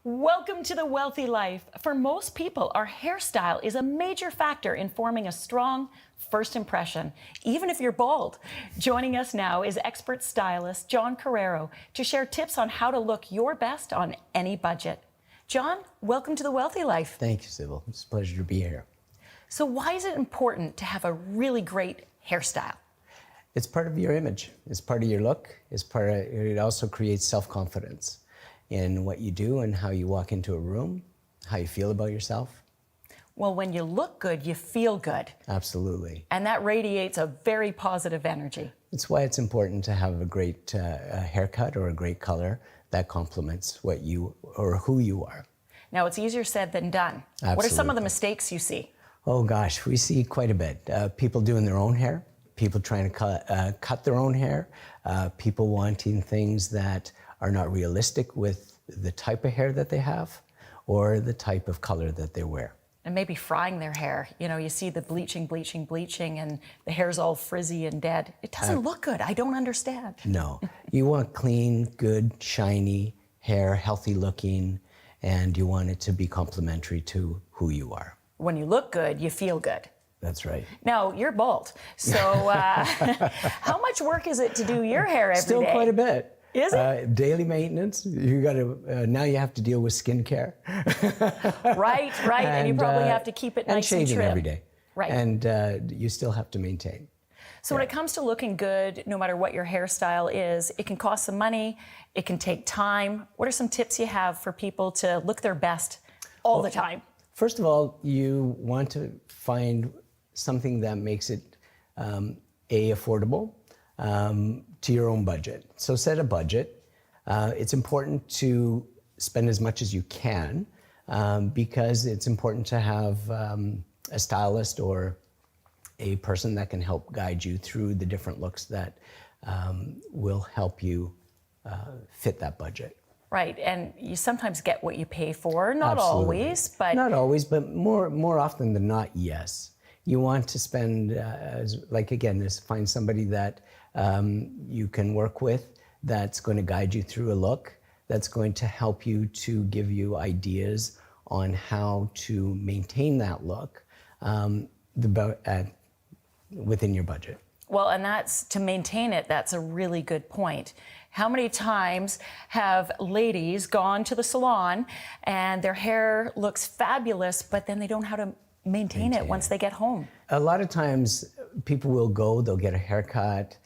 Welcome to the Wealthy Life. For most people, our hairstyle is a major factor in forming a strong first impression, even if you're bald. Joining us now is expert stylist John Carreiro to share tips on how to look your best on any budget. John, welcome to the Wealthy Life. Thank you, Sybil. It's a pleasure to be here. So why is it important to have a really great hairstyle? It's part of your image. It's part of your look. It also creates self-confidence in what you do and how you walk into a room, how you feel about yourself. Well, when you look good, you feel good. Absolutely. And that radiates a very positive energy. It's why it's important to have a great haircut or a great color that complements what you or who you are. Now, it's easier said than done. Absolutely. What are some of the mistakes you see? Oh gosh, we see quite a bit. People doing their own hair, people trying to cut their own hair, people wanting things that are not realistic with the type of hair that they have or the type of color that they wear. And maybe frying their hair. You know, you see the bleaching, and the hair's all frizzy and dead. It doesn't look good. I don't understand. No. You want clean, good, shiny hair, healthy looking, and you want it to be complementary to who you are. When you look good, you feel good. That's right. Now, you're bald. So how much work is it to do your hair every day? Still quite a bit. Is it? Daily maintenance. You got to now you have to deal with skincare. Right. And you probably have to keep it nice and shaving trim. every day. Right. And you still have to maintain. So when it comes to looking good, no matter what your hairstyle is, it can cost some money, it can take time. What are some tips you have for people to look their best all the time? First of all, you want to find something that makes it affordable to your own budget. So set a budget. It's important to spend as much as you can because it's important to have a stylist or a person that can help guide you through the different looks that will help you fit that budget. Right, and you sometimes get what you pay for. Not Absolutely. always, but... Not always, but more often than not, yes. You want to spend, find somebody that you can work with that's going to guide you through a look, that's going to help you to give you ideas on how to maintain that look within your budget. Well, and that's to maintain it, that's a really good point. How many times have ladies gone to the salon and their hair looks fabulous, but then they don't know how to maintain it once they get home? A lot of times people will go, they'll get a haircut,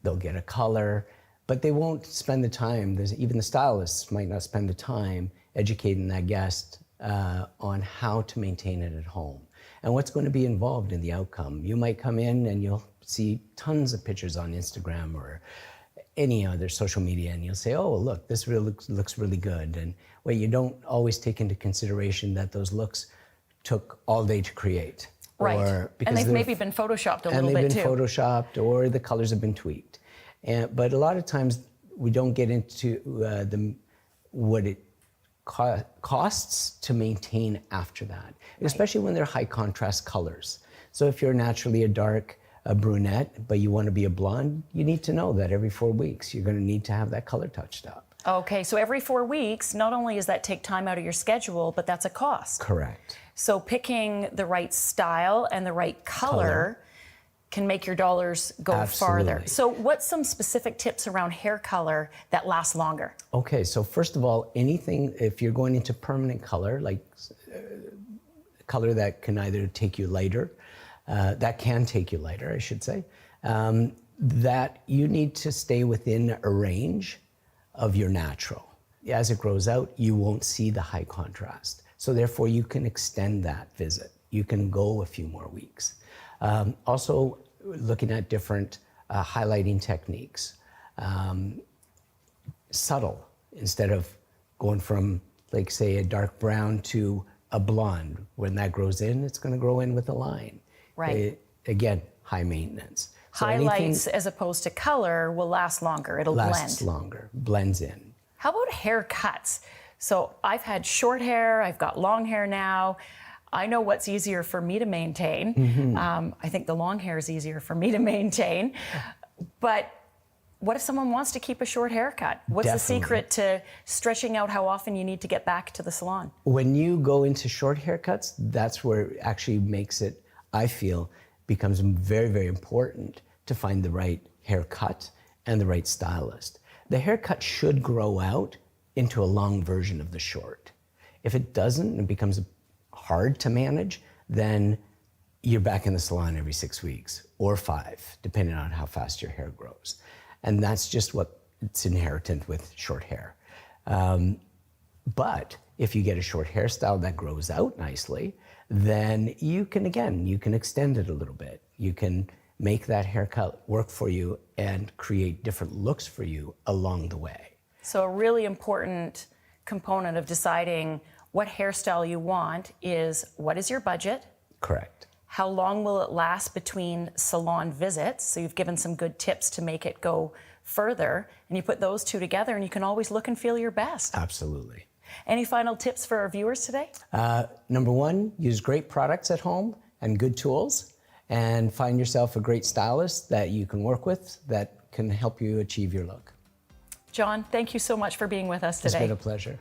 they'll get a color, but they won't spend the time. Even the stylists might not spend the time educating that guest on how to maintain it at home and what's going to be involved in the outcome. You might come in and you'll see tons of pictures on Instagram or any other social media, and you'll say, oh, look, this really looks really good. And well, you don't always take into consideration that those looks took all day to create. Right, and they've maybe been photoshopped a little bit too. And they've been photoshopped, or the colors have been tweaked. But a lot of times we don't get into what it costs to maintain after that, especially when they're high contrast colors. So if you're naturally a brunette, but you want to be a blonde, you need to know that every 4 weeks you're going to need to have that color touched up. Okay, so every 4 weeks, not only does that take time out of your schedule, but that's a cost. Correct. So picking the right style and the right color can make your dollars go Absolutely. farther. So what's some specific tips around hair color that lasts longer? Okay, so first of all, anything, if you're going into permanent color, like color that can either take you lighter, I should say, that you need to stay within a range of your natural. As it grows out, you won't see the high contrast. So therefore, you can extend that visit. You can go a few more weeks. Also, looking at different highlighting techniques. Subtle, instead of going from, like, say, a dark brown to a blonde. When that grows in, it's going to grow in with a line. Right. Again, high maintenance. So highlights as opposed to color will last longer. It'll lasts blend. longer, blends in. How about haircuts? So I've had short hair, I've got long hair now. I know what's easier for me to maintain. I think the long hair is easier for me to maintain. But What if someone wants to keep a short haircut? What's the secret to stretching out how often you need to get back to the salon? When you go into short haircuts, that's where it actually makes it, I feel, becomes very, very important to find the right haircut and the right stylist. The haircut should grow out into a long version of the short. If it doesn't, it becomes hard to manage, then you're back in the salon every 6 weeks or 5, depending on how fast your hair grows. And that's just what's inherent with short hair. But if you get a short hairstyle that grows out nicely, then you can extend it a little bit. You can make that haircut work for you and create different looks for you along the way. So a really important component of deciding what hairstyle you want is, what is your budget? Correct. How long will it last between salon visits? So you've given some good tips to make it go further, and you put those two together and you can always look and feel your best. Absolutely. Any final tips for our viewers today? Number 1, use great products at home and good tools, and find yourself a great stylist that you can work with that can help you achieve your look. John, thank you so much for being with us today. It's been a pleasure.